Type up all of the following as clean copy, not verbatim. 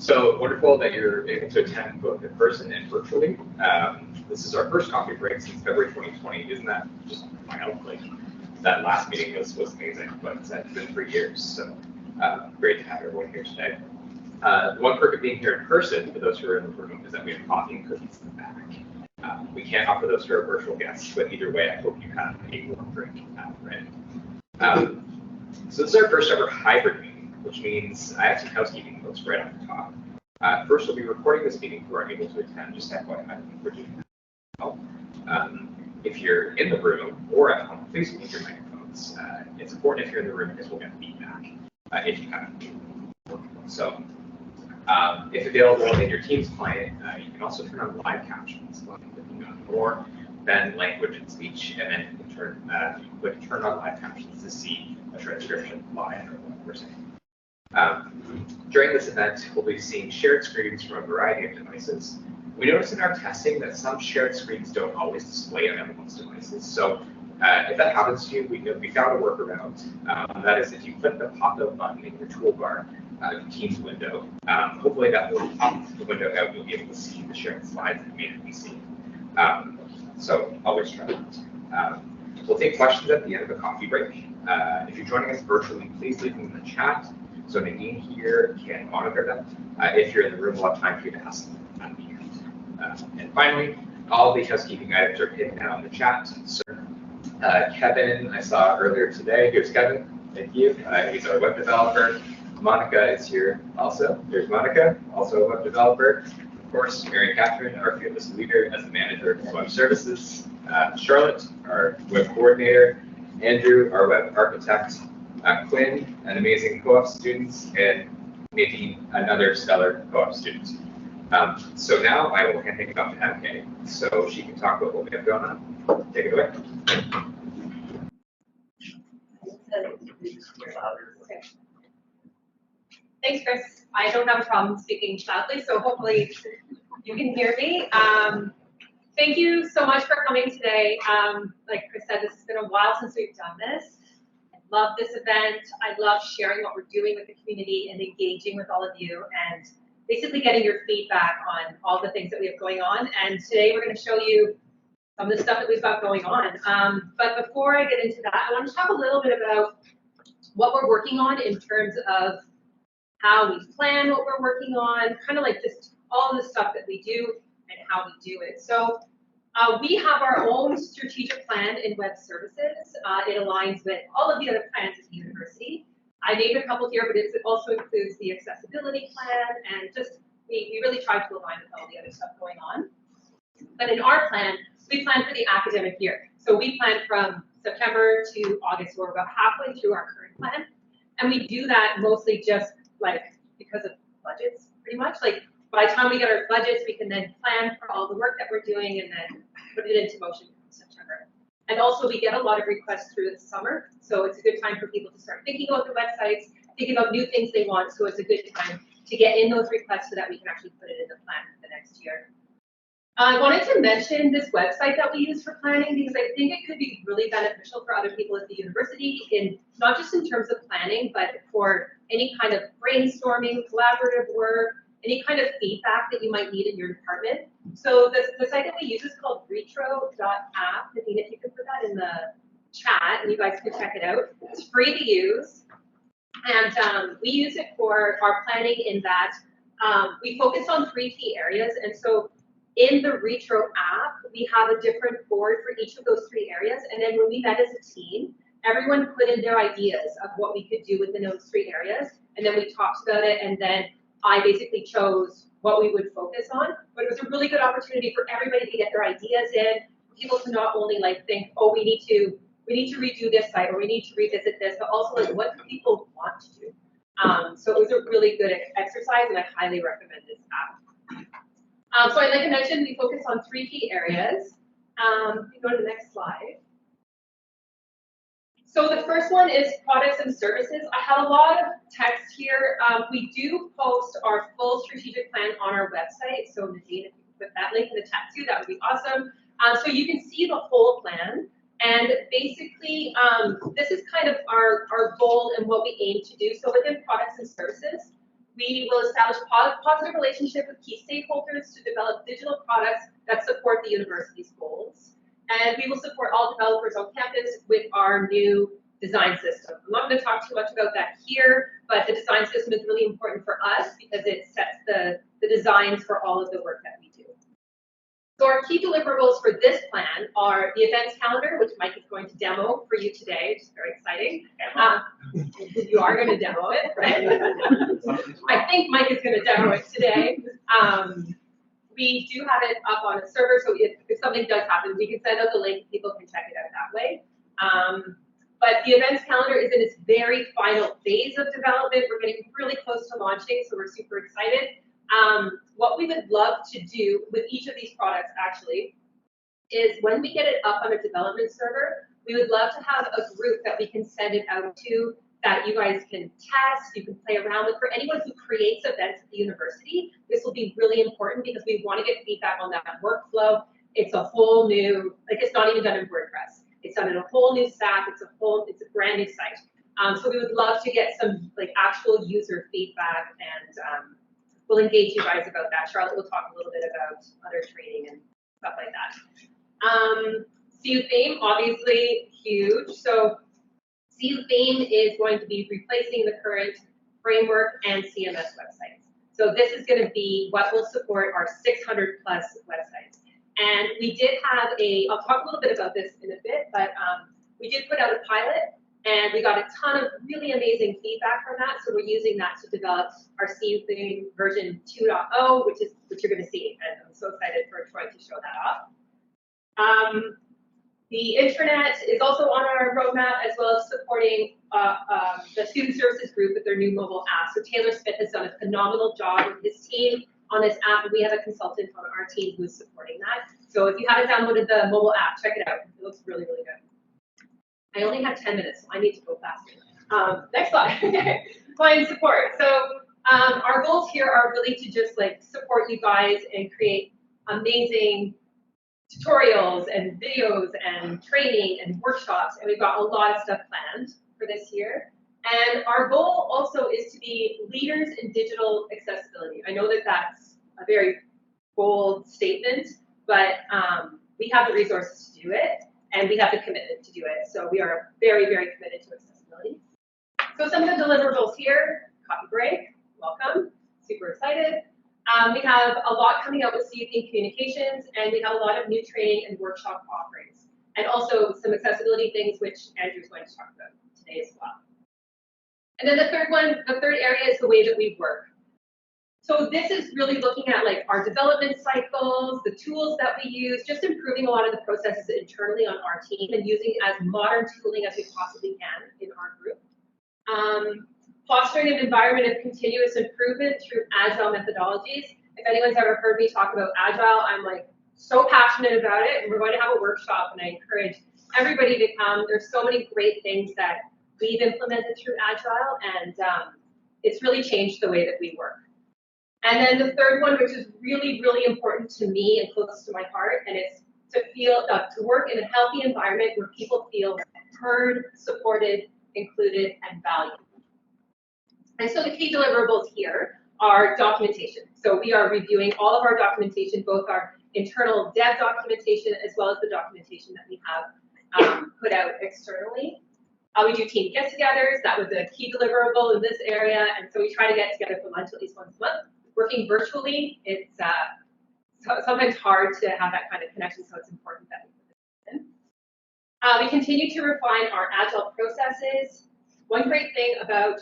So wonderful that you're able to attend both in person and virtually. This is our first coffee break since February 2020. Isn't that just wild? Like, that last meeting was amazing, but it's been 3 years, so great to have everyone here today. One perk of being here in person, for those who are in the room, is that we have coffee and cookies in the back. We can't offer those to our virtual guests, but either way, I hope you have a warm drink ready. So this is our first ever hybrid meeting, which means I have some housekeeping notes right off the top. First, we'll be recording this meeting who aren't able to attend, just FYI, we're doing that. If you're in the room or at home, please mute your microphones. It's important if you're in the room because we'll get feedback if you have to. So if available in your Teams client, you can also turn on live captions, clicking on more than language and speech, and then you can click turn on live captions to see a transcription live of what we're saying. During this event, we'll be seeing shared screens from a variety of devices. We noticed in our testing that some shared screens don't always display on everyone's devices. So if that happens to you, we found a workaround. That is, if you click the pop-up button in your toolbar, the Teams window, hopefully that will pop the window out. You'll be able to see the shared slides that you may not be seeing. So always try that. We'll take questions at the end of the coffee break. If you're joining us virtually, please leave them in the chat so Nadine here can monitor them. If you're in the room, we'll have time for you to ask them at the end. And finally, all the housekeeping items are hidden now in the chat. So, Kevin, I saw earlier today. Here's Kevin. Thank you. He's our web developer. Monica is here also. Here's Monica, also a web developer. Of course, Mary Catherine, our fearless leader as the manager of web services. Charlotte, our web coordinator. Andrew, our web architect. Quinn, an amazing co-op student. And Nadine, another stellar co-op student. So now I will hand things off to MK so she can talk about what we have going on. Take it away. Okay. Thanks, Chris. I don't have a problem speaking loudly, so hopefully you can hear me. Thank you so much for coming today. Like Chris said, this has been a while since we've done this. I love this event. I love sharing what we're doing with the community and engaging with all of you and basically getting your feedback on all the things that we have going on. And today we're going to show you some of the stuff that we've got going on. But before I get into that, I want to talk a little bit about what we're working on in terms of how we plan what we're working on, kind of like just all the stuff that we do and how we do it. So we have our own strategic plan in web services. It aligns with all of the other plans at the university. I named a couple here, but it also includes the accessibility plan, and just we really try to align with all the other stuff going on. But in our plan, we plan for the academic year. So we plan from September to August, so we're about halfway through our current plan. And we do that mostly just like because of budgets, pretty much. Like by the time we get our budgets, we can then plan for all the work that we're doing and then put it into motion in September. And also we get a lot of requests through the summer, so it's a good time for people to start thinking about their websites, thinking about new things they want, so it's a good time to get in those requests so that we can actually put it in the plan for the next year. I wanted to mention this website that we use for planning because I think it could be really beneficial for other people at the university, in not just in terms of planning, but for any kind of brainstorming, collaborative work, any kind of feedback that you might need in your department. So the site that we use is called retro.app. Nadine, if you could put that in the chat and you guys can check it out. It's free to use. And we use it for our planning in that we focus on 3 key areas. And so in the Retro app, we have a different board for each of those 3 areas. And then when we met as a team, everyone put in their ideas of what we could do within those 3 areas. And then we talked about it, and then I basically chose what we would focus on. But it was a really good opportunity for everybody to get their ideas in, people to not only like think, oh, we need to redo this site, or we need to revisit this, but also like what do people want to do? So it was a really good exercise, and I highly recommend this app. So like I mentioned, we focus on 3 key areas. If you go to the next slide. So the first one is products and services. I have a lot of text here. We do post our full strategic plan on our website. So Nadine, if you could put that link in the chat too, that would be awesome. So you can see the whole plan. And basically, this is kind of our goal and what we aim to do. So within products and services, We will establish positive relationship with key stakeholders to develop digital products that support the university's goals. And we will support all developers on campus with our new design system. I'm not going to talk too much about that here, but the design system is really important for us because it sets the designs for all of the work that we do. So our key deliverables for this plan are the events calendar, which Mike is going to demo for you today, which is very exciting. You are going to demo it, right? I think Mike is going to demo it today. We do have it up on a server, so if something does happen, we can send out the link and people can check it out that way. But the events calendar is in its very final phase of development. We're getting really close to launching, so we're super excited. What we would love to do with each of these products, actually, is when we get it up on a development server, we would love to have a group that we can send it out to that you guys can test, you can play around with. For anyone who creates events at the university, this will be really important because we want to get feedback on that workflow. It's a whole new, like it's not even done in WordPress. It's done in a whole new stack. It's a brand new site. So we would love to get some like actual user feedback, and we'll engage you guys about that. Charlotte will talk a little bit about other training and stuff like that. CU theme, obviously huge. So CU theme is going to be replacing the current framework and CMS websites. So this is going to be what will support our 600 plus websites. And we did have I'll talk a little bit about this in a bit, but we did put out a pilot and we got a ton of really amazing feedback from that. So we're using that to develop our CU theme version 2.0, which you're going to see. And I'm so excited for Troy to show that off. The intranet is also on our roadmap, as well as supporting the student services group with their new mobile app. So Taylor Smith has done a phenomenal job with his team on this app, and we have a consultant on our team who's supporting that. So if you haven't downloaded the mobile app, check it out. It looks really, really good. I only have 10 minutes, so I need to go faster. Next slide. Client support. So our goals here are really to just like support you guys and create amazing tutorials and videos and training and workshops, and we've got a lot of stuff planned for this year. And our goal also is to be leaders in digital accessibility. I know that that's a very bold statement, but we have the resources to do it, and we have the commitment to do it. So we are very, very committed to accessibility. So some of the deliverables here, coffee break, welcome, super excited. We have a lot coming out with CU theme communications, and we have a lot of new training and workshop offerings, and also some accessibility things, which Andrew's going to talk about today as well. And then the third area is the way that we work. So this is really looking at like our development cycles, the tools that we use, just improving a lot of the processes internally on our team and using as modern tooling as we possibly can in our group. Fostering an environment of continuous improvement through agile methodologies. If anyone's ever heard me talk about agile, I'm like so passionate about it, and we're going to have a workshop, and I encourage everybody to come. There's so many great things that we've implemented through agile, and it's really changed the way that we work. And then the third one, which is really, really important to me and close to my heart, and it's to work in a healthy environment where people feel heard, supported, included, and valued. And so the key deliverables here are documentation. So we are reviewing all of our documentation, both our internal dev documentation as well as the documentation that we have put out externally. We do team get-togethers. That was a key deliverable in this area, and so we try to get together for lunch at least once a month. Working virtually, it's sometimes hard to have that kind of connection, so it's important that we put this in. We continue to refine our agile processes. One great thing about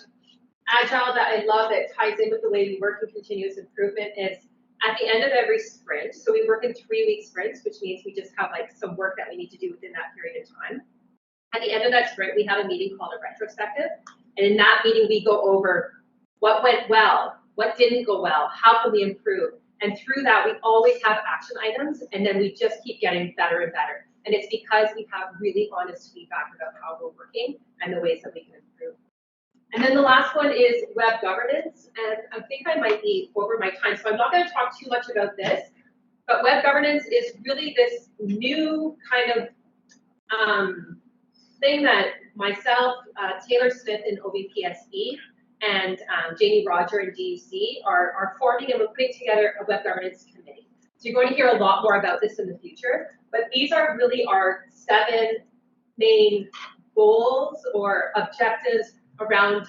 agile that I love that ties in with the way we work in continuous improvement is at the end of every sprint, so we work in 3-week sprints, which means we just have like some work that we need to do within that period of time. At the end of that sprint, we have a meeting called a retrospective, and in that meeting we go over what went well, what didn't go well, how can we improve, and through that we always have action items, and then we just keep getting better and better. And it's because we have really honest feedback about how we're working and the ways that we can improve. And then the last one is web governance, and I think I might be over my time, so I'm not going to talk too much about this, but web governance is really this new kind of thing that myself, Taylor Smith, and OVPSE, and Jamie, Roger, and DUC are forming, and we're putting together a web governance committee. So you're going to hear a lot more about this in the future, but these are really our 7 main goals or objectives around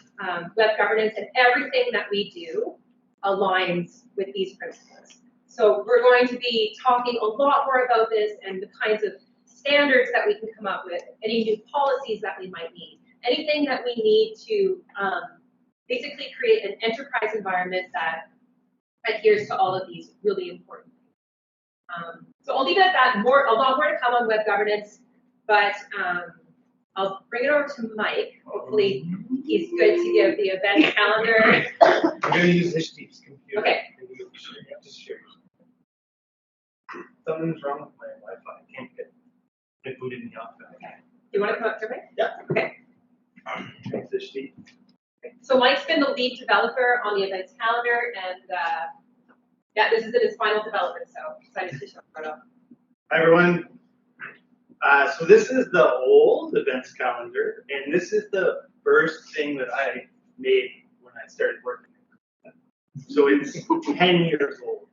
web governance, and everything that we do aligns with these principles. So we're going to be talking a lot more about this and the kinds of standards that we can come up with, any new policies that we might need, anything that we need to basically create an enterprise environment that adheres to all of these really important things. So I'll leave it at that. A lot more to come on web governance, but I'll bring it over to Mike. Hopefully he's good to give the event calendar. I'm going to use Ishti's computer. Okay. Just share. Something's wrong with my Wi-Fi. I can't get it booted in the office. Okay. You want to come up to me? Yeah. Okay. Thanks, Ishti. So Mike's been the lead developer on the events calendar, and yeah, this is in its final development, so excited to show it off. Hi, everyone. So this is the old events calendar, and this is the first thing that I made when I started working. So it's 10 years old.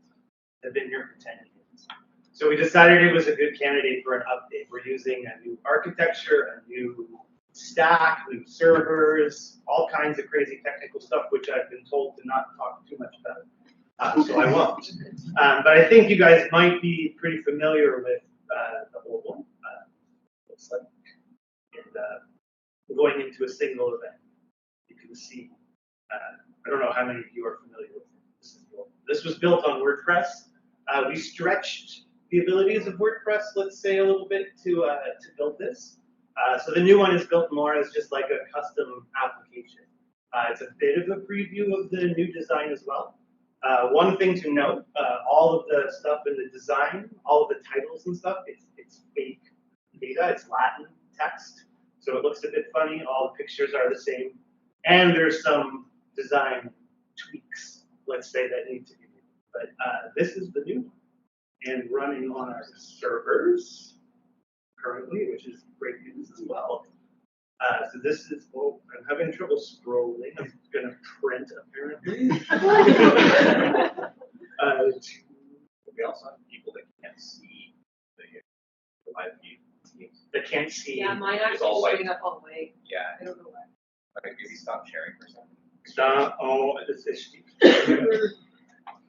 I've been here for 10 years. So we decided it was a good candidate for an update. We're using a new architecture, a new stack, new servers, all kinds of crazy technical stuff, which I've been told to not talk too much about. So I won't. But I think you guys might be pretty familiar with the old one. Looks like. And going into a single event, you can see. I don't know how many of you are familiar with this. This was built on WordPress. We stretched the abilities of WordPress, let's say, a little bit to build this. So the new one is built more as just like a custom application. It's a bit of a preview of the new design as well. One thing to note, all of the stuff in the design, all of the titles and stuff, it's fake data, it's Latin text. So it looks a bit funny, all the pictures are the same. And there's some design tweaks, let's say, that need to be made. But this is the new one, and running on our servers currently, which is great news as well. So this is, oh, I'm having trouble scrolling. I'm going to print, apparently. We also have people that can't see the live view. That can't see. Yeah, mine actually all showing white. up all the way. Yeah. I don't know why. Okay, maybe stop sharing for a second. Stop. Oh, it's Ishti.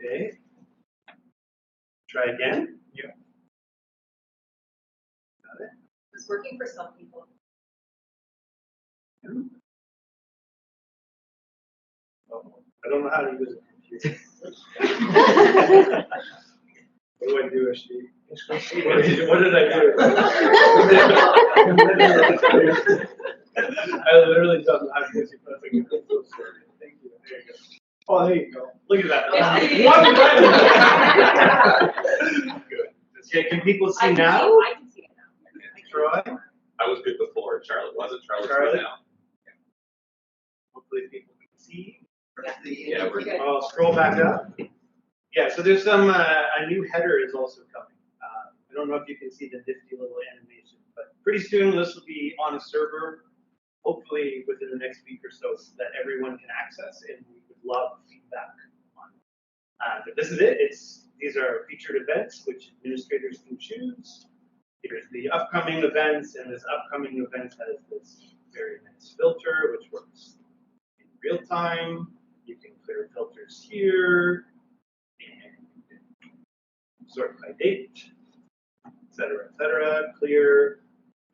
Okay. Try again. Yeah. Got it. It's working for some people. Oh, I don't know how to use a computer. What do I do, Ishti? What did I do? I literally don't know how to use it. I'm so sorry. Thank you. There you go. Oh, there you go. Look at that. One button. Good. Okay, can people see now? I can see it now. Troy? I was good before. Charlotte wasn't. Charlotte's Charlotte? good now. Hopefully people can see. Yeah, we're good. I'll scroll back up. Yeah, so there's some, a new header is also coming. I don't know if you can see the nifty little animation, but pretty soon this will be on a server, hopefully within the next week or so that everyone can access, and we would love feedback on it. But this is it. These are featured events which administrators can choose. Here's the upcoming events, and this upcoming event has this very nice filter which works in real time. You can clear filters here, and you can sort by date, et cetera, clear.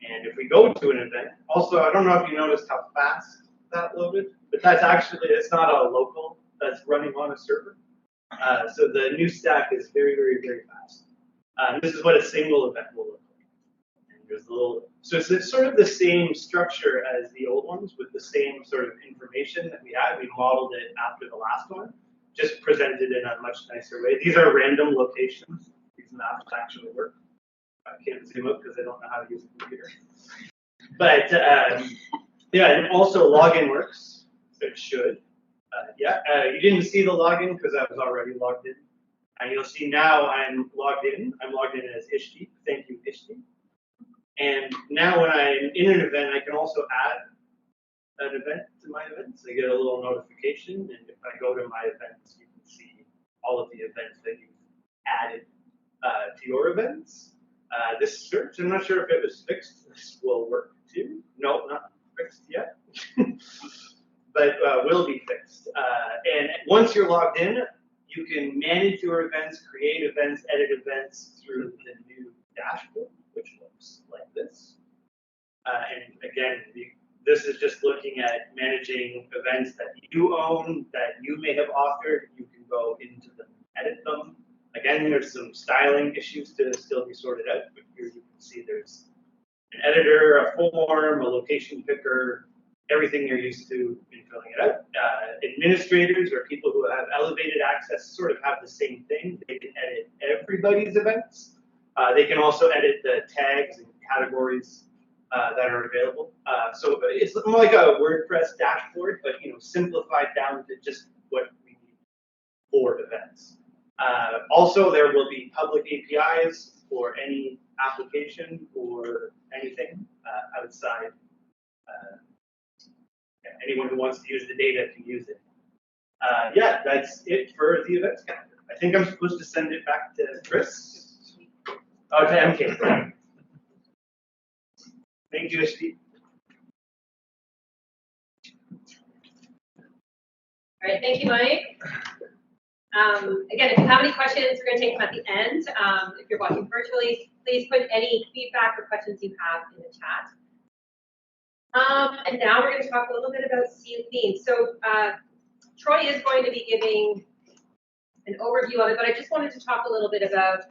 And if we go to an event, also, I don't know if you noticed how fast that loaded, but that's actually, it's not a local that's running on a server. So the new stack is very, very, very fast. This is what a single event will look like. And there's a little, so it's sort of the same structure as the old ones with the same sort of information that we had. We modeled it after the last one, just presented in a much nicer way. These are random locations. These maps actually work. I can't zoom up because I don't know how to use a computer. But yeah, and also login works. It should. You didn't see the login because I was already logged in. And you'll see now I'm logged in. I'm logged in as Ishti. Thank you, Ishti. And now when I'm in an event, I can also add an event to my events, I get a little notification, and if I go to my events, you can see all of the events that you've added to your events. This search, I'm not sure if it was fixed. This will work too. No, not fixed yet, but will be fixed. And once you're logged in, you can manage your events, create events, edit events through the new dashboard, which looks like this. And again, this is just looking at managing events that you own, that you may have authored. You can go into them, edit them. Again, there's some styling issues to still be sorted out, but here you can see there's an editor, a form, a location picker, everything you're used to in filling it out. Administrators or people who have elevated access sort of have the same thing. They can edit everybody's events. They can also edit the tags and categories that are available. So it's more like a WordPress dashboard, but simplified down to just what we need for events. Also, there will be public APIs for any application or anything outside. Anyone who wants to use the data can use it. Yeah, that's it for the events calendar. I think I'm supposed to send it back to Chris. Oh, to MK. Thank you, Steve. All right, thank you, Mike. Again, if you have any questions, we're going to take them at the end. If you're watching virtually, please put any feedback or questions you have in the chat. And now we're going to talk a little bit about See the Theme. So Troy is going to be giving an overview of it, but I just wanted to talk a little bit about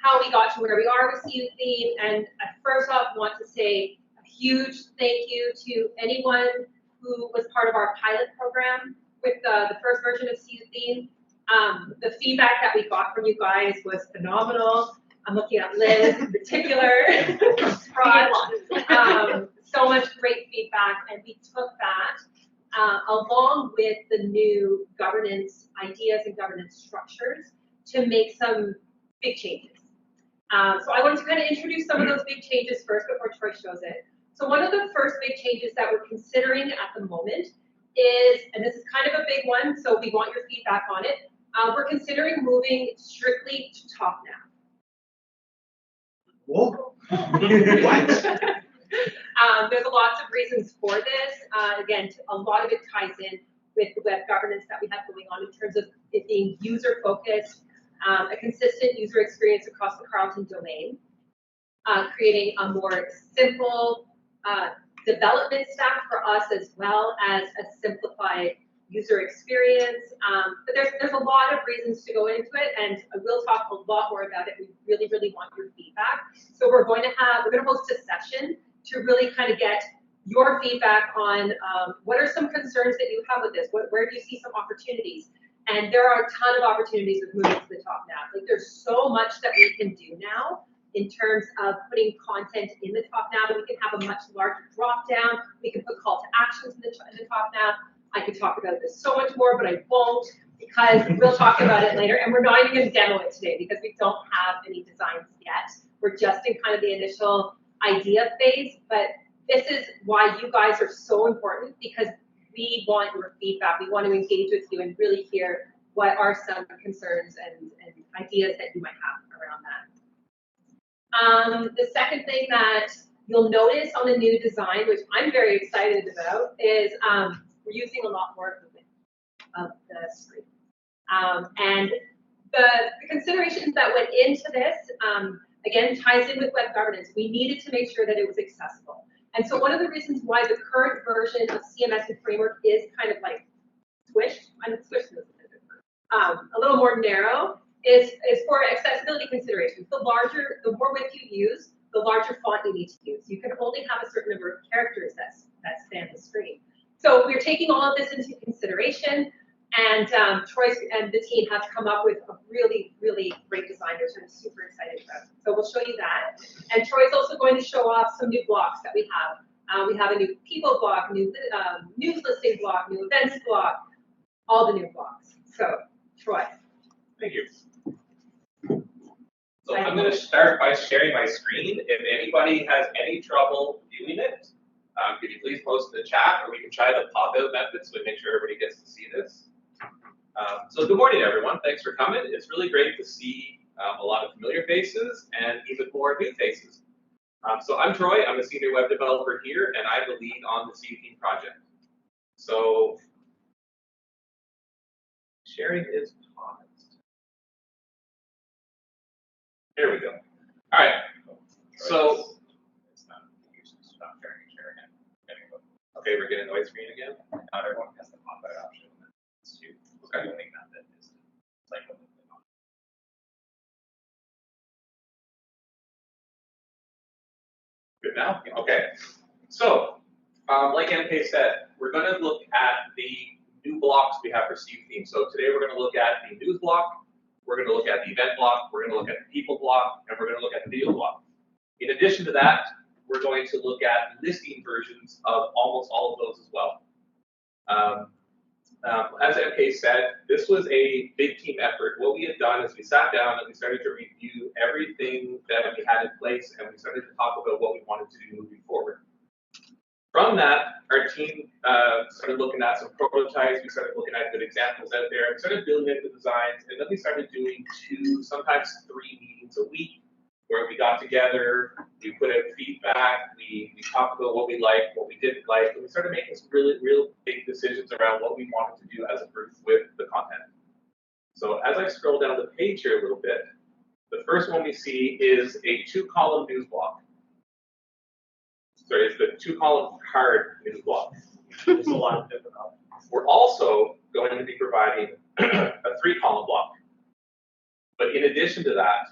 how we got to where we are with See the Theme. And I first off want to say a huge thank you to anyone who was part of our pilot program with the first version of See the Theme. The feedback that we got from you guys was phenomenal. I'm looking at Liz in particular. So much great feedback, and we took that along with the new governance ideas and governance structures to make some big changes. So I wanted to kind of introduce some of those big changes first before Troy shows it. So one of the first big changes that we're considering at the moment is, and this is kind of a big one, so we want your feedback on it, we're considering moving strictly to TopNav. Whoa. There's lots of reasons for this. Again, a lot of it ties in with the web governance that we have going on in terms of it being user-focused, a consistent user experience across the Carleton domain, creating a more simple development stack for us as well as a simplified user experience. But there's a lot of reasons to go into it, and we'll talk a lot more about it. We really, really want your feedback. So we're going to host a session to really kind of get your feedback on what are some concerns that you have with this? Where do you see some opportunities? And there are a ton of opportunities with moving to the TopNav. Like there's so much that we can do now in terms of putting content in the TopNav, and we can have a much larger drop down. We can put call to actions in the TopNav. I could talk about this so much more, but I won't because we'll talk about it later. And we're not even going to demo it today because we don't have any designs yet. We're just in kind of the initial idea phase, but this is why you guys are so important because we want your feedback. We want to engage with you and really hear what are some concerns and ideas that you might have around that. The second thing that you'll notice on the new design, which I'm very excited about, is we're using a lot more of the screen. And the considerations that went into this, again, ties in with web governance. We needed to make sure that it was accessible. And so one of the reasons why the current version of CMS and framework is kind of like squished, a little more narrow, is for accessibility considerations. The more width you use, the larger font you need to use. You can only have a certain number of characters that span the screen. So we're taking all of this into consideration, and Troy and the team have come up with a really, really great design, which I'm super excited about. So we'll show you that. And Troy's also going to show off some new blocks that we have. We have a new people block, new news listing block, new events block, all the new blocks. So, Troy. Thank you. So I'm going to start by sharing my screen. If anybody has any trouble viewing it, Could you please post in the chat, or we can try the pop-out method so we make sure everybody gets to see this. So good morning, everyone. Thanks for coming. It's really great to see a lot of familiar faces and even more new faces. So I'm Troy. I'm a senior web developer here, and I'm the lead on the CU Team project. So sharing is paused. There we go. All right. So it's not sharing again. Okay, we're getting the white screen again. Not everyone has the pop-out option. Okay. I think that is like good now? Okay. So, like MK said, we're going to look at the new blocks we have for CU Theme. So today we're going to look at the news block, we're going to look at the event block, we're going to look at the people block, and we're going to look at the video block. In addition to that, we're going to look at listing versions of almost all of those as well. As MK said, this was a big team effort. What we had done is we sat down and we started to review everything that we had in place, and we started to talk about what we wanted to do moving forward. From that, our team started looking at some prototypes, we started looking at good examples out there, we started building out the designs, and then we started doing 2, sometimes 3 meetings a week, where we got together, we put out feedback, we talked about what we liked, what we didn't like, and we started making some real big decisions around what we wanted to do as a group with the content. So as I scroll down the page here a little bit, the first one we see is a 2-column news block. Sorry, it's the 2-column card news block. There's a lot of different options. We're also going to be providing a 3-column block. But in addition to that,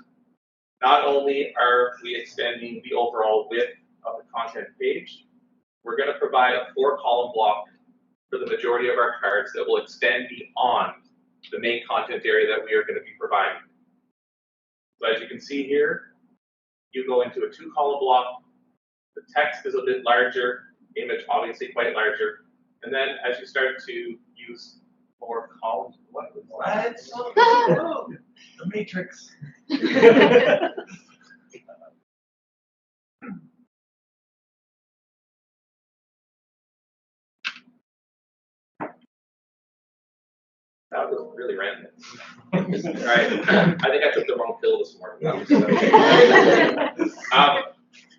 not only are we extending the overall width of the content page, we're going to provide a 4-column block for the majority of our cards that will extend beyond the main content area that we are going to be providing. So as you can see here, you go into a 2-column block. The text is a bit larger, image obviously quite larger, and then as you start to use more columns, what was that? The matrix. That was really random. All right, I think I took the wrong pill this morning.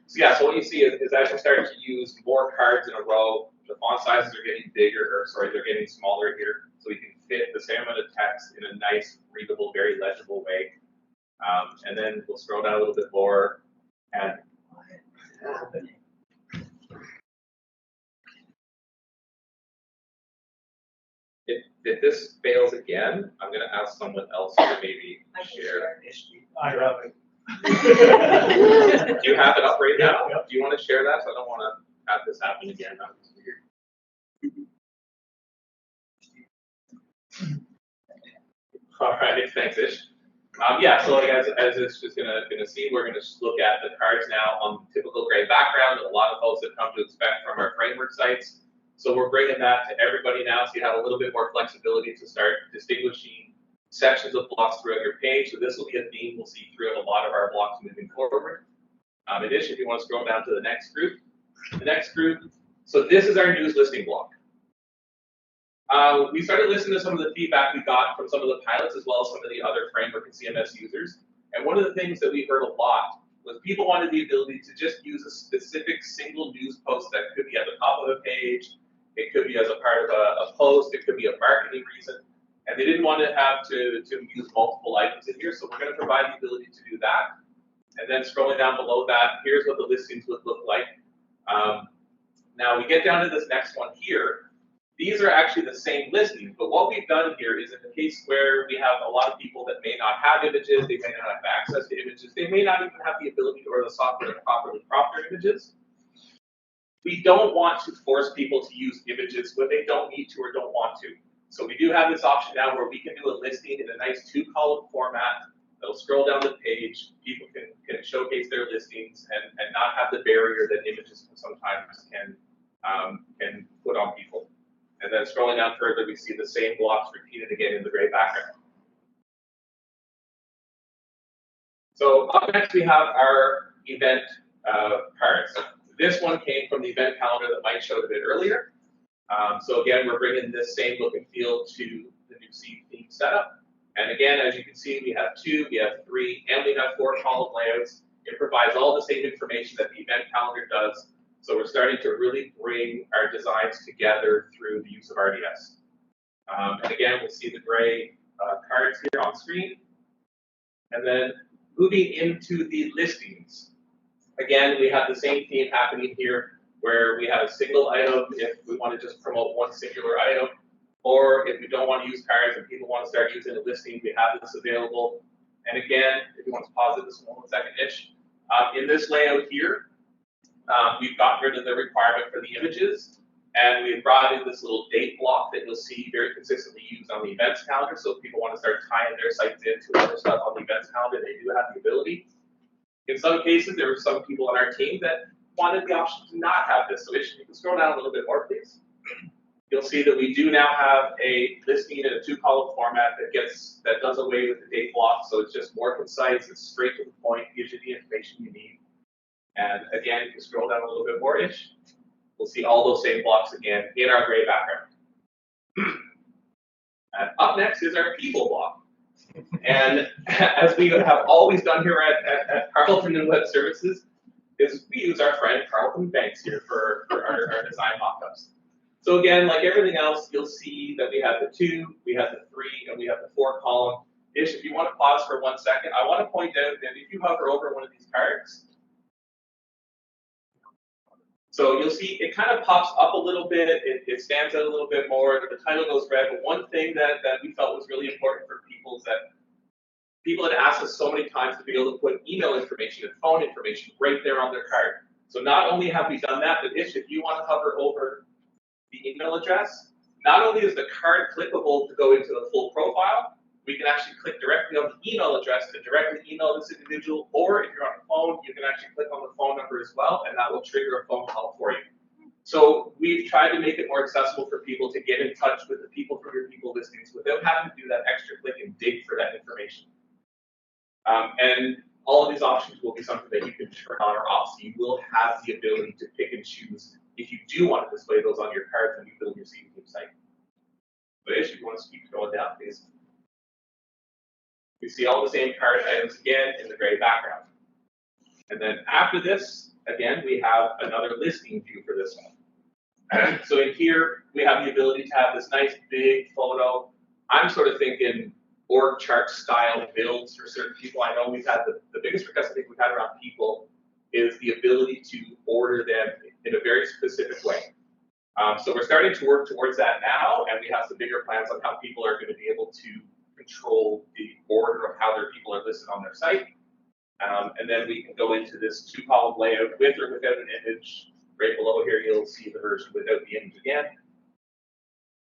So yeah, so what you see is as you start to use more cards in a row, the font sizes are getting bigger, or sorry, they're getting smaller here, so we can fit the same amount of text in a nice, readable, very legible way. And then we'll scroll down a little bit more, and what is happening? If this fails again, I'm going to ask someone else to maybe share. I love it. Do you have it up right now? Yep. Do you want to share that? So I don't want to have this happen again. That was weird. All right, thanks, Ish. Yeah, so like as Ish is gonna see, we're gonna look at the cards now on the typical gray background that a lot of folks have come to expect from our framework sites. So we're bringing that to everybody now, so you have a little bit more flexibility to start distinguishing sections of blocks throughout your page. So this will be a theme we'll see throughout a lot of our blocks moving forward. In addition, if you want to scroll down to the next group, so this is our news listing block. We started listening to some of the feedback we got from some of the pilots as well as some of the other framework and CMS users. And one of the things that we heard a lot was people wanted the ability to just use a specific single news post that could be at the top of a page, it could be as a part of a post, it could be a marketing reason, and they didn't want to have to use multiple items in here, so we're going to provide the ability to do that. And then scrolling down below that, here's what the listings would look like. Now we get down to this next one here. These are actually the same listings, but what we've done here is in the case where we have a lot of people that may not have images, they may not have access to images, they may not even have the ability or the software to properly crop their images. We don't want to force people to use images when they don't need to or don't want to. So we do have this option now where we can do a listing in a nice 2-column format. They'll scroll down the page, people can showcase their listings and not have the barrier that images sometimes can put on people. And then scrolling down further, we see the same blocks repeated again in the gray background. So up next we have our event cards. This one came from the event calendar that Mike showed a bit earlier. So again, we're bringing this same look and feel to the new theme setup. And again, as you can see, we have 2, we have 3, and we have 4 column layouts. It provides all the same information that the event calendar does. So we're starting to really bring our designs together through the use of RDS. And again, we'll see the gray cards here on screen. And then moving into the listings. Again, we have the same theme happening here, where we have a single item if we want to just promote one singular item, or if we don't want to use cards and people want to start using a listing, we have this available. And again, if you want to pause it this 1 second-ish, in this layout here, we've gotten rid of the requirement for the images, and we've brought in this little date block that you'll see very consistently used on the events calendar. So if people want to start tying their sites into other stuff on the events calendar, they do have the ability. In some cases, there were some people on our team that wanted the option to not have this. So if you can scroll down a little bit more, please. You'll see that we do now have a listing in a 2-column format that does away with the date block. So it's just more concise, it's straight to the point, gives you the information you need. And again, if you scroll down a little bit more-ish, we'll see all those same blocks again in our gray background. And up next is our people block. And as we have always done here at Carleton and Web Services, is we use our friend Carleton Banks here for our design mockups. So again, like everything else, you'll see that we have the 2, we have the 3, and we have the 4 column. Ish, if you want to pause for 1 second, I want to point out that if you hover over one of these cards, so you'll see it kind of pops up a little bit, it stands out a little bit more, the title goes red, but one thing that we felt was really important for people is that people had asked us so many times to be able to put email information and phone information right there on their card. So not only have we done that, but if you want to hover over the email address, not only is the card clickable to go into the full profile, we can actually click directly on the email address to directly email this individual, or if you're on a phone, you can actually click on the phone number as well, and that will trigger a phone call for you. So we've tried to make it more accessible for people to get in touch with the people from your people listings without having to do that extra click and dig for that information. And all of these options will be something that you can turn on or off, so you will have the ability to pick and choose if you do want to display those on your cards when you build your CU site. But if you want to keep going down, please. We see all the same card items again in the gray background. And then after this, again, we have another listing view for this one. So in here, we have the ability to have this nice big photo. I'm sort of thinking org chart style builds for certain people. I know we've had the biggest request I think we've had around people is the ability to order them in a very specific way. So we're starting to work towards that now, and we have some bigger plans on how people are going to be able to control the order of how their people are listed on their site. And then we can go into this 2-column layout with or without an image. Right below here, you'll see the version without the image again.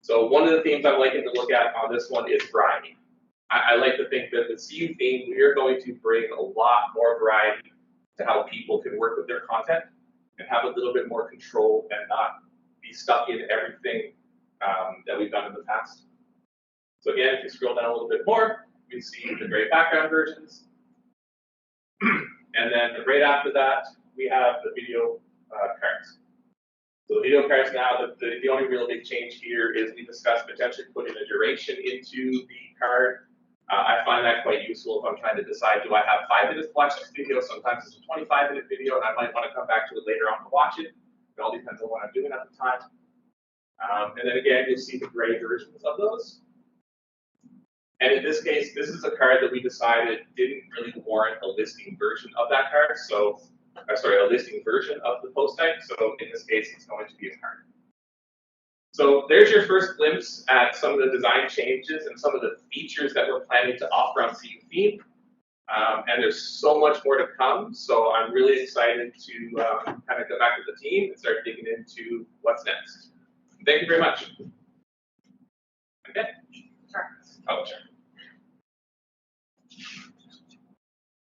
So one of the themes I'm liking to look at on this one is variety. I like to think that the CU theme, we are going to bring a lot more variety to how people can work with their content and have a little bit more control and not be stuck in everything that we've done in the past. So again, if you scroll down a little bit more, we see the gray background versions. And then right after that, we have the video cards. So the video cards now, the only real big change here is we discussed potentially putting a duration into the card. I find that quite useful if I'm trying to decide, do I have 5 minutes to watch this video? Sometimes it's a 25-minute video, and I might want to come back to it later on to watch it. It all depends on what I'm doing at the time. And then again, you'll see the gray versions of those. And in this case, this is a card that we decided didn't really warrant a listing version of that card. So, sorry, a listing version of the post type. So in this case, it's going to be a card. So there's your first glimpse at some of the design changes and some of the features that we're planning to offer on CU Theme. And there's so much more to come. So I'm really excited to kind of go back to the team and start digging into what's next. Thank you very much. Okay. Sure. Oh, sure.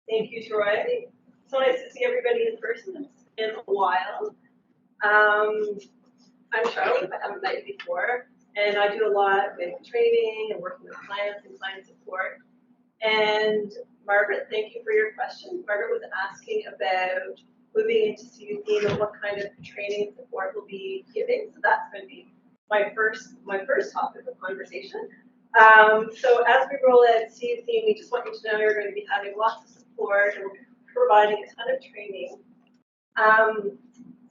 Thank you, Troy. So nice to see everybody in person. It's been a while. I'm Charlie, but I haven't met you before, and I do a lot with training and working with clients and client support. And Margaret, thank you for your question. Margaret was asking about moving into CU theme and what kind of training and support we'll be giving. So that's going to be my first topic of conversation. So as we roll out CU theme, we just want you to know you're going to be having lots of support and we'll be providing a ton of training.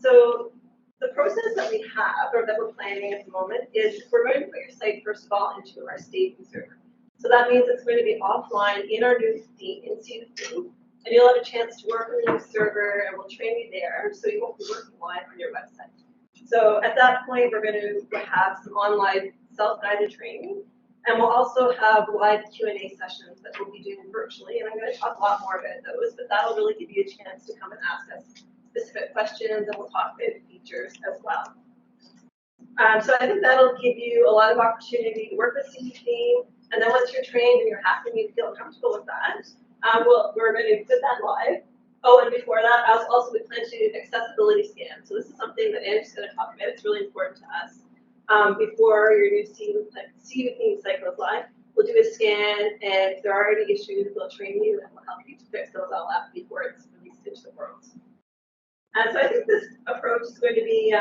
So the process that we have, or that we're planning at the moment, is we're going to put your site, first of all, into our staging server. So that means it's going to be offline in our new theme, in CU theme, and you'll have a chance to work on the new server, and we'll train you there, so you won't be working live on your website. So at that point, we're going to have some online self-guided training, and we'll also have live Q&A sessions that we'll be doing virtually, and I'm going to talk a lot more about those, but that'll really give you a chance to come and ask us specific questions, and we'll talk about features as well. So I think that'll give you a lot of opportunity to work with CU theme, and then once you're trained and you're happy and you feel comfortable with that, we're going to put that live. Oh, and before that, we plan to do accessibility scan. So this is something that Andrew's going to talk about. It's really important to us. Before your new CU theme site goes live, we'll do a scan, and if there are any issues, we'll train you and we'll help you to fix those all up before it's released into the world. So I think this approach is going to be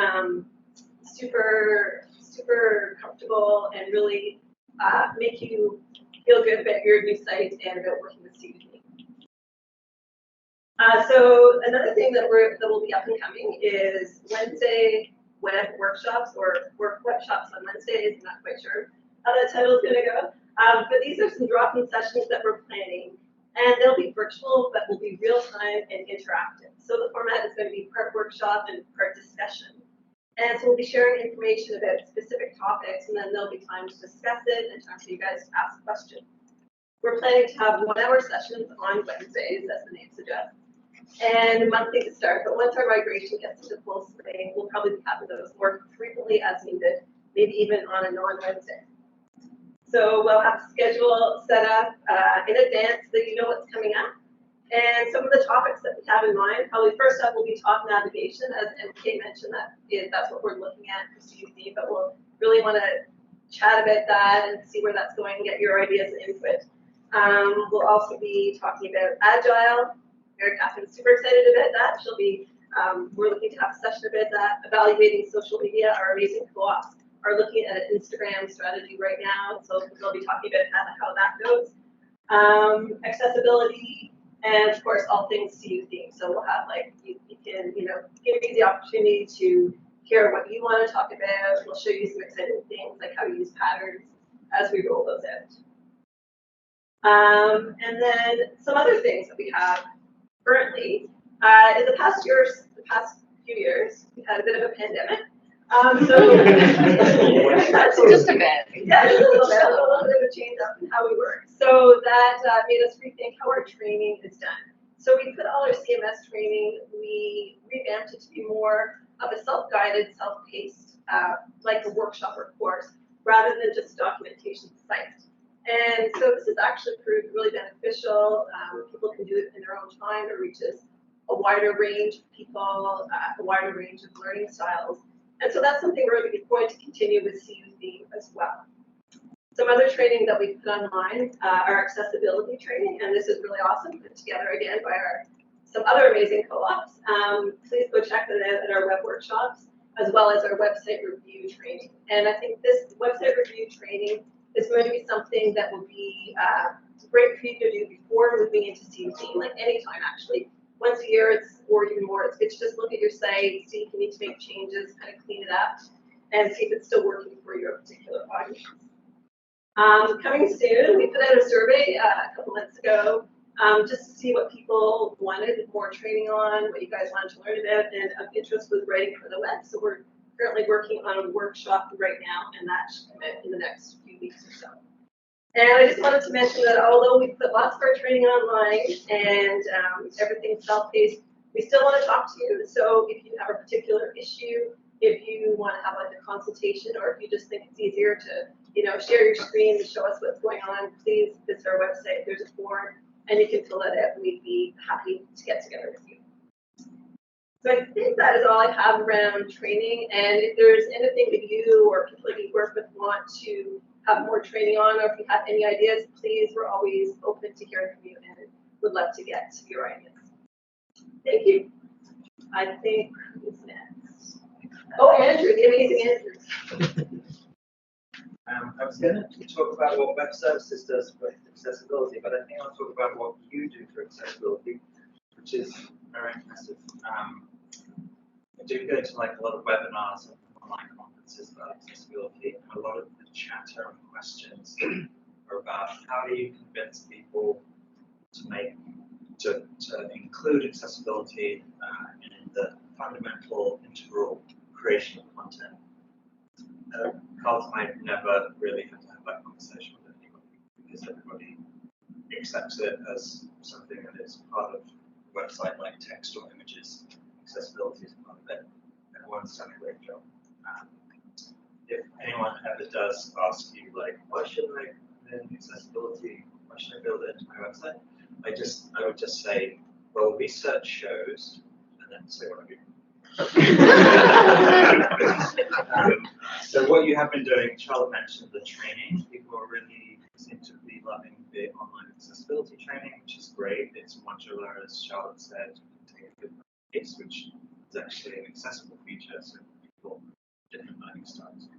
super comfortable and really make you feel good about your new site and about working with CU theme. So another thing that will be up and coming is Wednesday web workshops or workshops on Wednesdays. I'm not quite sure how that title is going to go. But these are some drop-in sessions that we're planning. And they'll be virtual, but will be real-time and interactive. So the format is going to be part workshop and part discussion. And so we'll be sharing information about specific topics, and then there'll be time to discuss it and time for you guys to ask questions. We're planning to have 1-hour sessions on Wednesdays, as the name suggests, and monthly to start. But once our migration gets into full swing, we'll probably be having those more frequently as needed, maybe even on a non-Wednesday. So we'll have a schedule set up in advance so that you know what's coming up. And some of the topics that we have in mind, probably first up will be top navigation, as MK mentioned, that's what we're looking at for CU theme, but we'll really want to chat about that and see where that's going and get your ideas and input. We'll also be talking about Agile. Mary Catherine's super excited about that. She'll be, we're looking to have a session about that, evaluating social media. Our amazing co-ops are looking at an Instagram strategy right now, so they'll be talking about how that goes. Accessibility, and of course, all things CU theme. So we'll have you can, give you the opportunity to hear what you want to talk about. We'll show you some exciting things like how to use patterns as we roll those out. And then some other things that we have currently. In the past few years, we've had a bit of a pandemic. Just a bit. Yeah, just a little bit of a change up in how we work. So that made us rethink how our training is done. So we put all our CMS training, we revamped it to be more of a self-guided, self-paced, like a workshop or course, rather than just documentation site. And so this has actually proved really beneficial. People can do it in their own time. It reaches a wider range of people, a wider range of learning styles. And so that's something we're going to continue with CU theme as well. Some other training that we put online are accessibility training, and this is really awesome, put together again by some other amazing co-ops. Please go check that out at our web workshops, as well as our website review training. And I think this website review training is going to be something that will be great for you to do before moving into CU theme, like anytime actually. Once a year, or even more, it's good to just look at your site, see if you need to make changes, kind of clean it up, and see if it's still working for your particular audience. Coming soon, we put out a survey a couple months ago just to see what people wanted more training on, what you guys wanted to learn about, and of interest was writing for the web. So we're currently working on a workshop right now, and that should come out in the next few weeks or so. And I just wanted to mention that although we put lots of our training online and everything's self-paced, we still want to talk to you. So if you have a particular issue, if you want to have like a consultation, or if you just think it's easier to, share your screen and show us what's going on, please visit our website. There's a form, and you can fill that out. We'd be happy to get together with you. So I think that is all I have around training. And if there's anything that you or people that you work with want to have more training on, or if you have any ideas, please, we're always open to hearing from you and would love to get your ideas. Thank you. I think who's next? Oh, Andrew, the amazing Andrew. I was going to talk about what web services does with accessibility, but I think I'll talk about what you do for accessibility, which is very impressive. I do go to like a lot of webinars and online conferences about accessibility, and a lot of the chatter and questions are about how do you convince people to include accessibility in the fundamental integral creation of content. Carlton, I've never really had to have that conversation with anybody because everybody accepts it as something that is part of a website like text or images. Accessibility is part of it. Everyone's done a great job. If anyone ever does ask you, like, why should I learn accessibility? Why should I build it into my website? I would just say, well, research shows, and then say what I do. So what you have been doing, Charlotte mentioned the training. People really seem to be loving the online accessibility training, which is great. It's modular, as Charlotte said. You can take a good case, which is actually an accessible feature, so people different learning styles,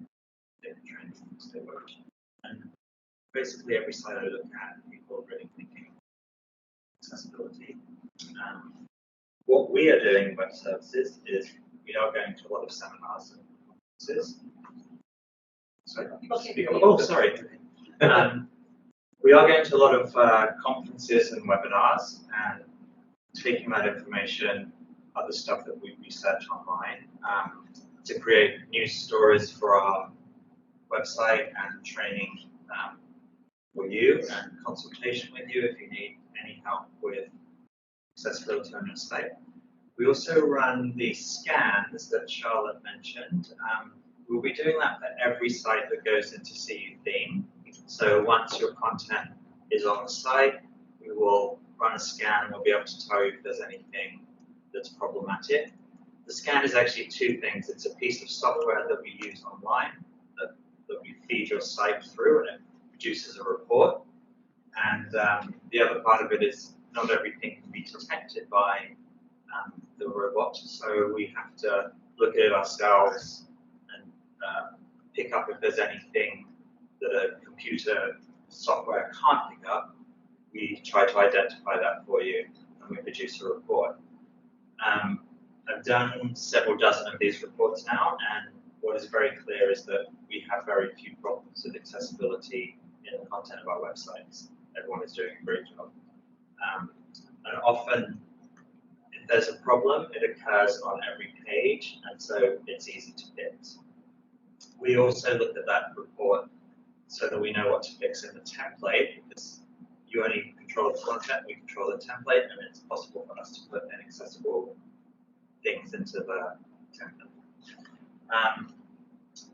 different training things they work. And basically every site I look at, people are really thinking accessibility. What we are doing in web services is we are going to a lot of seminars and conferences. Sorry. Okay. Oh, sorry. We are going to a lot of conferences and webinars and taking that information, other stuff that we research online, to create news stories for our website and training for you and consultation with you if you need any help with accessibility on your site. We also run the scans that Charlotte mentioned. We'll be doing that for every site that goes into CU theme. So once your content is on the site, we will run a scan and we'll be able to tell you if there's anything that's problematic. The scan is actually two things. It's a piece of software that we use online that we feed your site through and it produces a report. And the other part of it is not everything can be detected by the robot, so we have to look at it ourselves and pick up if there's anything that a computer software can't pick up. We try to identify that for you and we produce a report. I've done several dozen of these reports now, and what is very clear is that we have very few problems with accessibility in the content of our websites. Everyone is doing a great job. And often, if there's a problem, it occurs on every page, and so it's easy to fix. We also look at that report so that we know what to fix in the template, because you only control the content, we control the template, and it's possible for us to put inaccessible things into the template.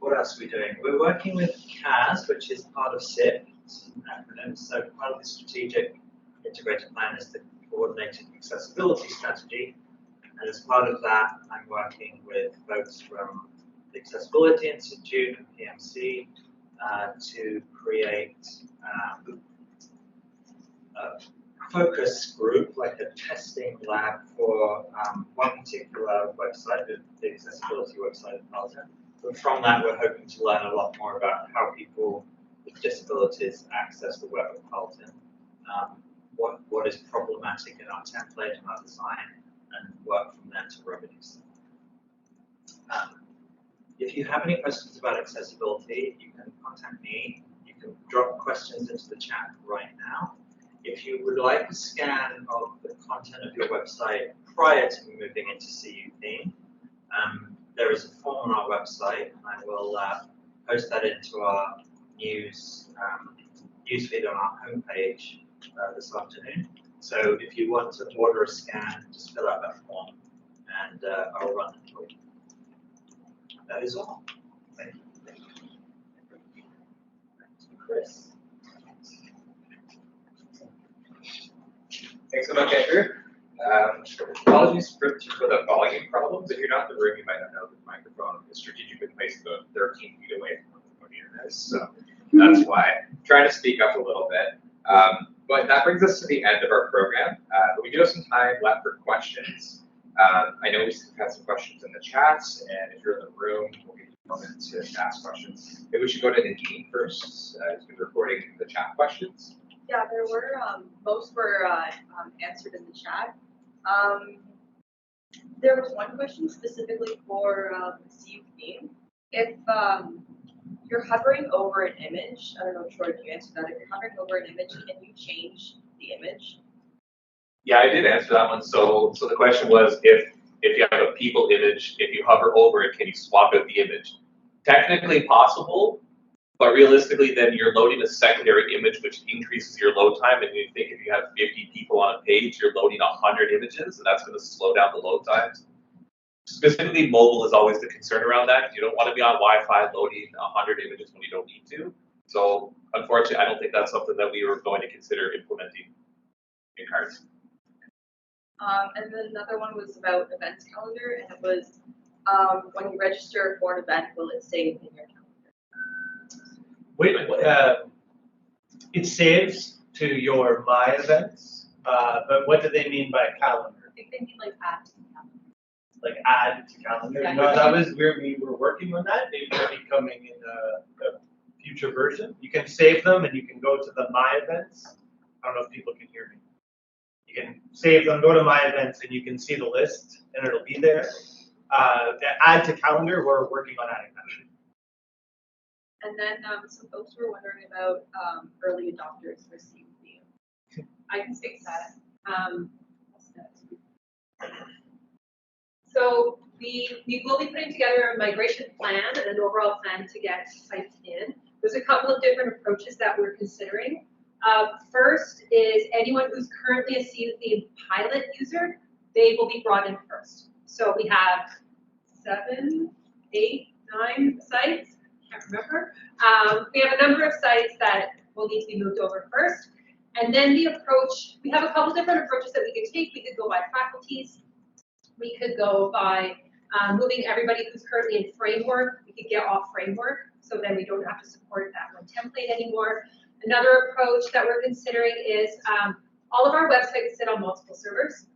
What else are we doing? We're working with CAS, which is part of SIP, it's an acronym. So part of the strategic integrated plan is the coordinated accessibility strategy. And as part of that, I'm working with folks from the Accessibility Institute and PMC to create a focus group, like a testing lab for one particular website, the accessibility website at Carlton. But from that, we're hoping to learn a lot more about how people with disabilities access the web at Carlton, what is problematic in our template and our design, and work from there to remedy them. If you have any questions about accessibility, you can contact me. You can drop questions into the chat right now. If you would like a scan of the content of your website prior to moving into CU theme, there is a form on our website, and I will post that into our newsfeed on our homepage this afternoon. So if you want to order a scan, just fill out that form, and I'll run it for you. That is all. Thank you. Chris. Thanks so much, Andrew. Apologies for the volume problems. If you're not in the room, you might not know that the microphone is strategically placed about 13 feet away from where the podium is. So that's why. I'm trying to speak up a little bit. But that brings us to the end of our program. But we do have some time left for questions. I know we've had some questions in the chat, and if you're in the room, we'll give you a moment to ask questions. Maybe we should go to Nadine first. He's been recording the chat questions. Yeah, there were, most were answered in the chat. There was one question specifically for CU theme. If you're hovering over an image, I don't know, Troy, if you answered that, if you're hovering over an image, can you change the image? Yeah, I did answer that one. So the question was if you have a people image, if you hover over it, can you swap out the image? Technically possible, but realistically then you're loading a secondary image which increases your load time, and you think if you have 50 people on a page, you're loading 100 images, and that's going to slow down the load times. Specifically, mobile is always the concern around that, because you don't want to be on Wi-Fi loading 100 images when you don't need to. So unfortunately, I don't think that's something that we were going to consider implementing in cards. And then another one was about events calendar, and it was when you register for an event, will it save in your calendar? It saves to your My Events, but what do they mean by calendar? I think they mean like add to the calendar. Like add to calendar? Yeah. No, that was where we were working on that. They will be coming in a future version. You can save them and you can go to the My Events. I don't know if people can hear me. You can save them, go to My Events, and you can see the list, and it'll be there. Add to calendar, we're working on adding that. And then some folks were wondering about early adopters for CUV. I can speak to that. So we will be putting together a migration plan and an overall plan to get sites in. There's a couple of different approaches that we're considering. First is anyone who's currently a CUV pilot user, they will be brought in first. So we have 7, 8, 9 sites, can't remember. We have a number of sites that will need to be moved over first. And then the approach, we have a couple different approaches that we could take. We could go by faculties. We could go by moving everybody who's currently in framework. We could get off framework, so then we don't have to support that one template anymore. Another approach that we're considering is all of our websites sit on multiple servers,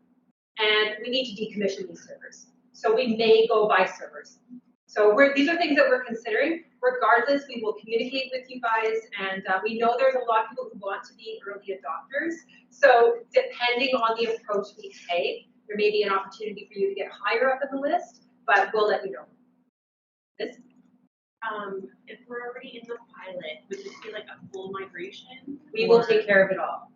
and we need to decommission these servers. So we may go by servers. So these are things that we're considering. Regardless, we will communicate with you guys, and we know there's a lot of people who want to be early adopters. So depending on the approach we take, there may be an opportunity for you to get higher up in the list, but we'll let you know. This. If we're already in the pilot, would this be like a full migration? We will take care of it all.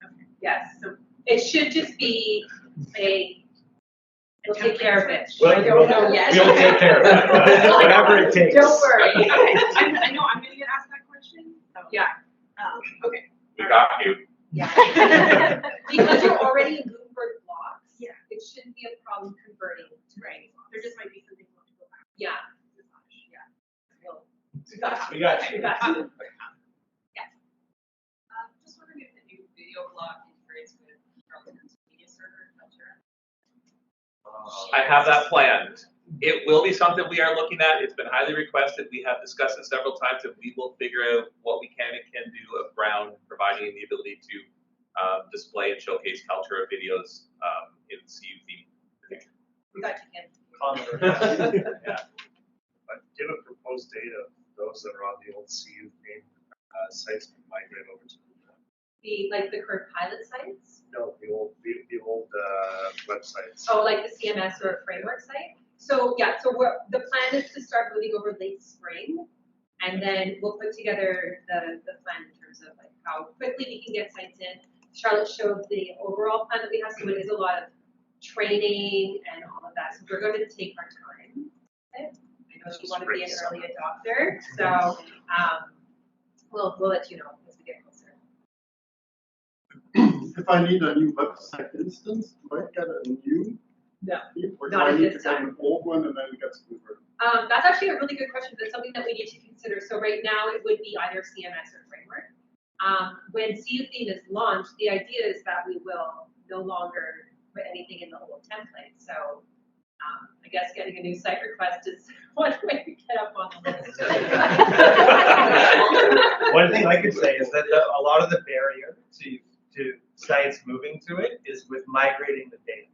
Okay. Yes. So it should just be we'll take care of it. Well, I don't know yet. We'll take care of it. Whatever it takes. Don't worry. I know I'm gonna get asked that question. So. Yeah. Okay. We got you. Yeah. Because you're already in Gutenberg blocks, Yeah. it shouldn't be a problem converting to Right. There just might be something you want to go back. Yeah. We got you. Just wondering if the new video blog integrates with Charleston's media server filter. I have that planned. It will be something we are looking at. It's been highly requested. We have discussed it several times, and we will figure out what we can and can do around providing the ability to display and showcase culture videos in CUV. We got you, Ken. Yeah. Give a proposed date of those that are on the old CU theme sites can migrate over to The current pilot sites? no, the old websites. Oh, like the CMS or framework site? So yeah, so the plan is to start moving over late spring, and then we'll put together the plan in terms of like how quickly we can get sites in. Charlotte showed the overall plan that we have, so it is a lot of training and all of that. So we're going to take our time. Okay? I know you want to be an early adopter, so we'll let you know as we get closer. If I need a new website instance, do I get a new? No, Or do not I at need to this get time. an old one and then it gets converted? That's actually a really good question. That's something that we need to consider. So right now it would be either CMS or framework. When CU theme is launched, the idea is that we will no longer put anything in the old template. So I guess getting a new site request is one way to get up on the list. One thing I could say is that a lot of the barrier to sites moving to it is with migrating the data.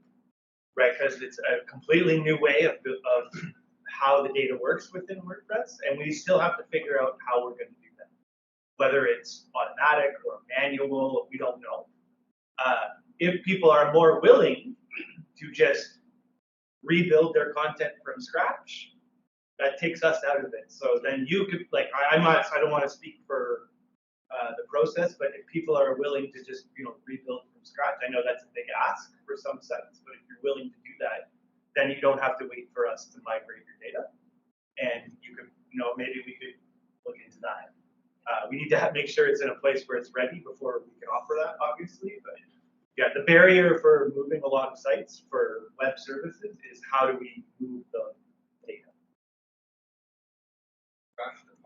right? Because it's a completely new way of how the data works within WordPress, and we still have to figure out how we're going to do that. Whether it's automatic or manual, we don't know. If people are more willing to just rebuild their content from scratch, that takes us out of it. So then you could, like, I don't want to speak for the process, but if people are willing to just, rebuild from scratch, I know that's a big ask for some sites, but if you're willing to do that, then you don't have to wait for us to migrate your data. And you could, maybe we could look into that. We need to make sure it's in a place where it's ready before we can offer that, obviously. But yeah, the barrier for moving a lot of sites for web services is how do we move the data?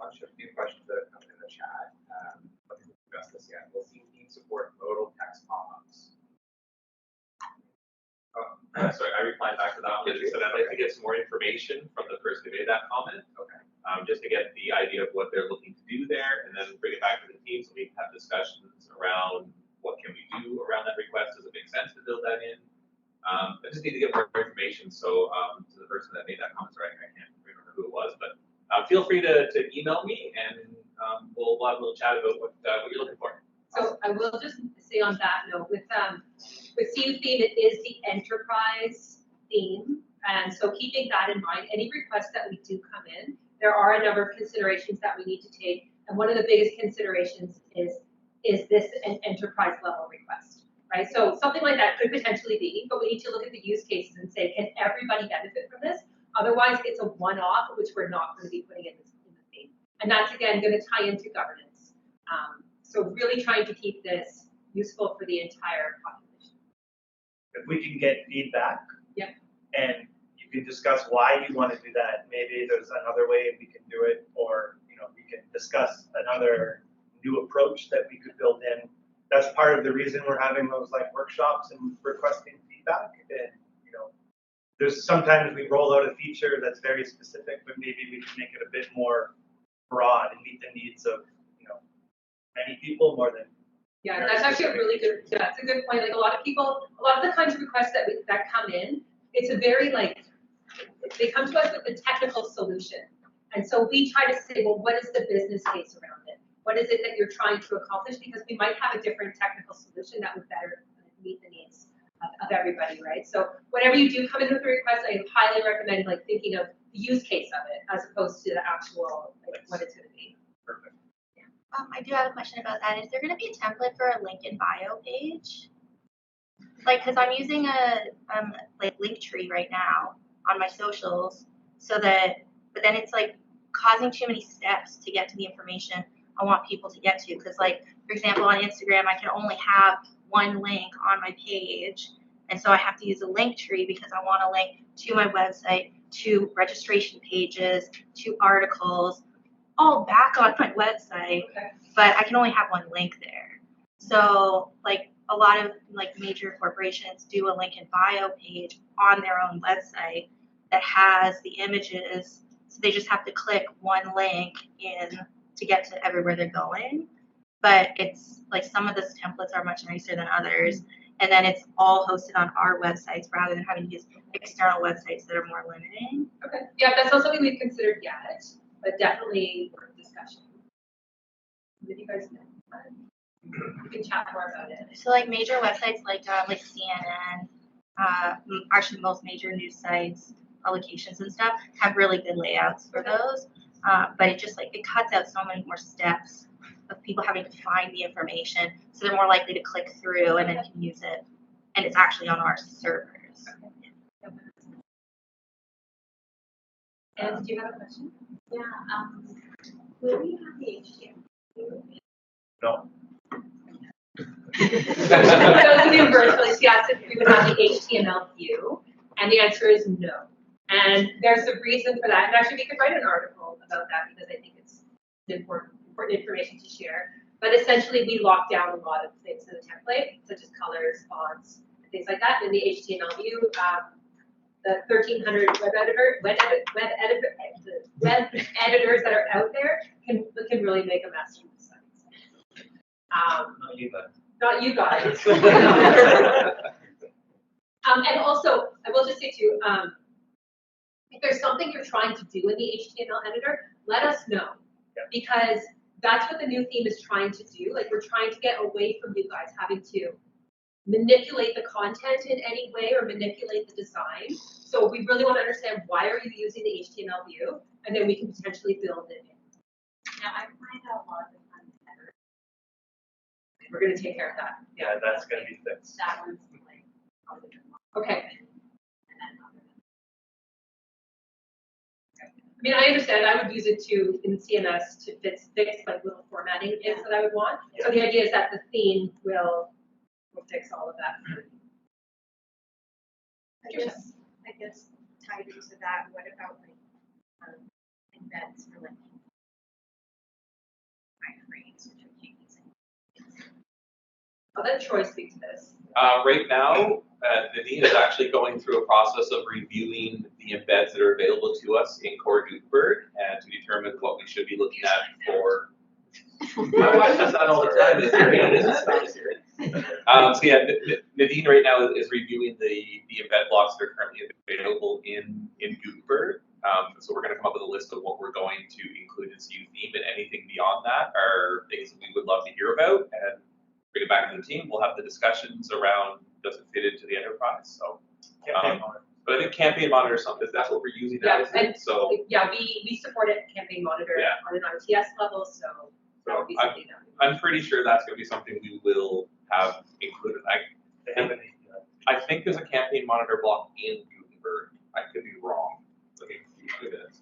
A few questions that have come in the chat. I haven't discussed this yet. Will theme support modal text pop-ups? Sorry, I replied back to that one. Just said I'd like to get some more information from the person who made that comment. Okay. Just to get the idea of what they're looking to do there, and then bring it back to the team so we can have discussions around what can we do around that request. Does it make sense to build that in? I just need to get more information. So to the person that made that comment, sorry, I can't remember who it was, but feel free to email me, and we'll have a little chat about what you're looking for. So I will just say on that note, with CU theme, it is the enterprise theme, and so keeping that in mind, any requests that we do come in, there are a number of considerations that we need to take, and one of the biggest considerations is this an enterprise level request, right? So something like that could potentially be, but we need to look at the use cases and say, can everybody benefit from this? Otherwise, it's a one-off, which we're not going to be putting in the theme. And that's, again, going to tie into governance. So really trying to keep this useful for the entire population. If we can get feedback, yeah, and you can discuss why you want to do that, maybe there's another way we can do it, or we can discuss another new approach that we could build in. That's part of the reason we're having those workshops and requesting feedback. And there's sometimes we roll out a feature that's very specific, but maybe we can make it a bit more broad and meet the needs of many people more than. Yeah, that's actually a really good. Yeah, that's a good point. Like a lot of the kinds of requests that come in, it's a very they come to us with a technical solution, and so we try to say, well, what is the business case around it? What is it that you're trying to accomplish? Because we might have a different technical solution that would better meet the needs of everybody, right? So whenever you do come in with a request, I highly recommend thinking of the use case of it as opposed to the actual what it's going to be. Perfect. I do have a question about that. Is there going to be a template for a link in bio page? Because I'm using a Linktree right now on my socials, but then it's causing too many steps to get to the information I want people to get to. Because for example, on Instagram, I can only have one link on my page, and so I have to use a Linktree because I want to link to my website, to registration pages, to articles, all back on my website, but I can only have one link there. So a lot of major corporations do a link in bio page on their own website that has the images, so they just have to click one link in to get to everywhere they're going. But it's some of those templates are much nicer than others, and then it's all hosted on our websites rather than having to use external websites that are more limiting. Okay, yeah, that's not something we've considered yet, but definitely worth discussion. Did you guys know? We can chat more about it. So major websites like CNN, actually most major news sites, publications and stuff have really good layouts for those. But it just it cuts out so many more steps of people having to find the information, so they're more likely to click through and then can use it, and it's actually on our servers. Okay. And do you have a question? Yeah. Will we have the HTML? No. Those of you virtually, she asked if we would have the HTML view, and the answer is no. And there's a reason for that. And actually, we could write an article about that because I think it's important information to share. But essentially, we lock down a lot of things in the template, such as colors, fonts, and things like that. In the HTML view, the 1,300 web editors that are out there can really make a mess of the sites. Not you guys. Not you guys. And also, I will just say too, if there's something you're trying to do in the HTML editor, let us know. Yeah. Because that's what the new theme is trying to do. Like, we're trying to get away from you guys having to manipulate the content in any way or manipulate the design. So we really want to understand, why are you using the HTML view? And then we can potentially build it in. Now, I find out a lot of the time better. We're going to take care of that. Yeah, that's gonna be fixed. That one's like, probably the one. Okay. And then other than I mean, I understand. I would use it too in CMS to fix like little formatting things that I would want. So the idea is that the theme will fix all of that. I guess tied into that, what about like embeds for like wireframes, which we can't use anymore? I'll let Troy speak to this. Right now, Nadine is actually going through a process of reviewing the embeds that are available to us in Core Gutenberg and to determine what we should be looking at for. I watch this on all the time. It's great, isn't it? So yeah, Nadine right now is reviewing the embed blocks that are currently available in Gutenberg. So we're going to come up with a list of what we're going to include in CU theme, and anything beyond that are things that we would love to hear about and bring it back to the team. We'll have the discussions around, does it fit into the enterprise? So, but I think Campaign Monitor is something, that's what we're using now. And So yeah, we support it, Campaign Monitor on an RTS level, so that would be something that I'm pretty sure that's going to be something we will have included. I think there's a Campaign Monitor block in Gutenberg. I could be wrong. Let me see if it is.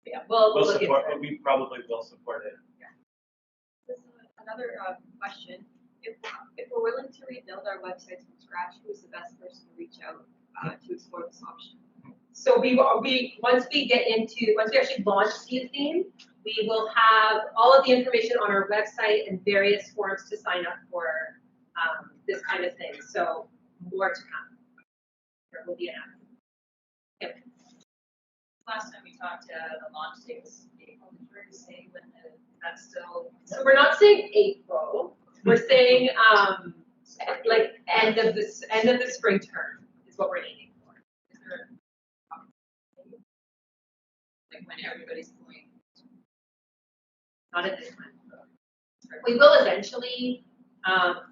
Yeah, we'll look support. into it. We probably will support it. Another question, if we're willing to rebuild our websites from scratch, who's the best person to reach out to explore this option? So once we actually launch CU theme, we will have all of the information on our website and various forms to sign up for this kind of thing. So more to come. There will be an app. Yep. last time we talked, the launch date was April. Did you already say when that's still? So we're not saying April. We're saying like end of the spring term is what we're aiming for. Is there like when everybody's going? Not at this time. We will eventually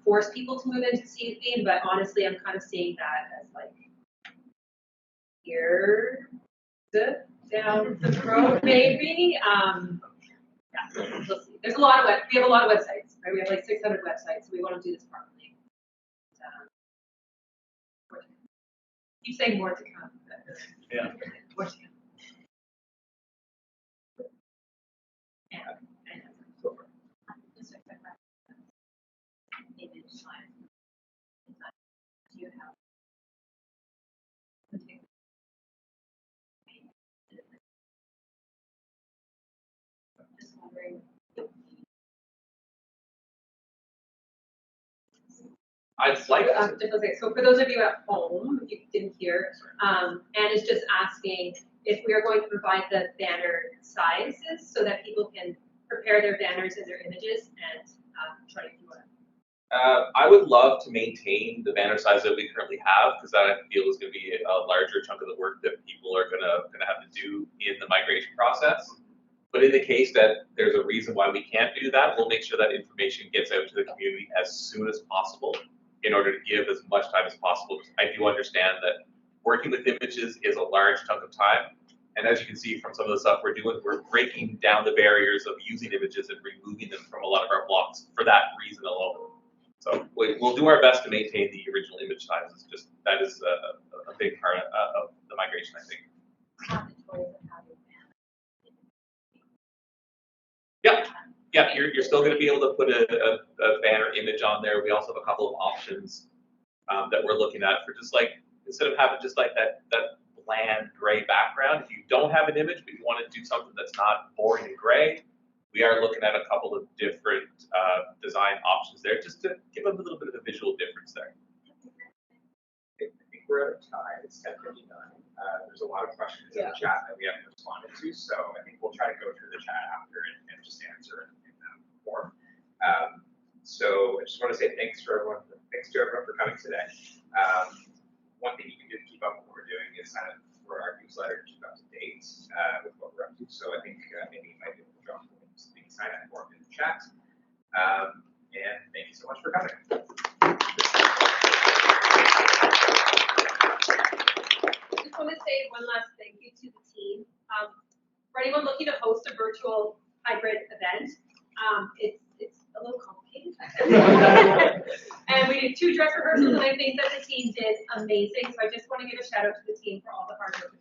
force people to move into CU theme, but honestly, I'm kind of seeing that as like years down the road, maybe. Yeah, we'll see. There's a lot of we have a lot of websites, right? We have like 600 websites, so we want to do this properly. Keep saying more to come. Yeah. More to come. Yeah. Just a quick question. Maybe it's fine. Do you have? Just wondering. I'd like So for those of you at home, if you didn't hear, Anne is just asking if we are going to provide the banner sizes so that people can prepare their banners and their images and try to do it. I would love to maintain the banner size that we currently have, because that I feel is going to be a larger chunk of the work that people are going to have to do in the migration process. But in the case that there's a reason why we can't do that, we'll make sure that information gets out to the community as soon as possible in order to give as much time as possible. I do understand that working with images is a large chunk of time. And as you can see from some of the stuff we're doing, we're breaking down the barriers of using images and removing them from a lot of our blocks for that reason alone. So we'll do our best to maintain the original image sizes. Just that is a big part of the migration, I think. Yeah, you're still going to be able to put a banner image on there. We also have a couple of options that we're looking at for just like, instead of having just like that bland gray background, if you don't have an image but you want to do something that's not boring and gray, we are looking at a couple of different design options there just to give them a little bit of a visual difference there. I think we're out of time. It's 10:59. There's a lot of questions in the chat that we haven't responded to, so I think we'll try to go through the chat after and just answer in that form. So I just want to say thanks to everyone for coming today. one thing you can do to keep up with what we're doing is sign up for our newsletter to keep up to date with what we're up to. So I think maybe you might be able to drop the links, maybe sign up for in the chat. And thank you so much for coming. Just want to say one last thank you to the team. For anyone looking to host a virtual hybrid event, it's a little complicated. And we did 2 dress rehearsals, and I think that the team did amazing. So I just want to give a shout out to the team for all the hard work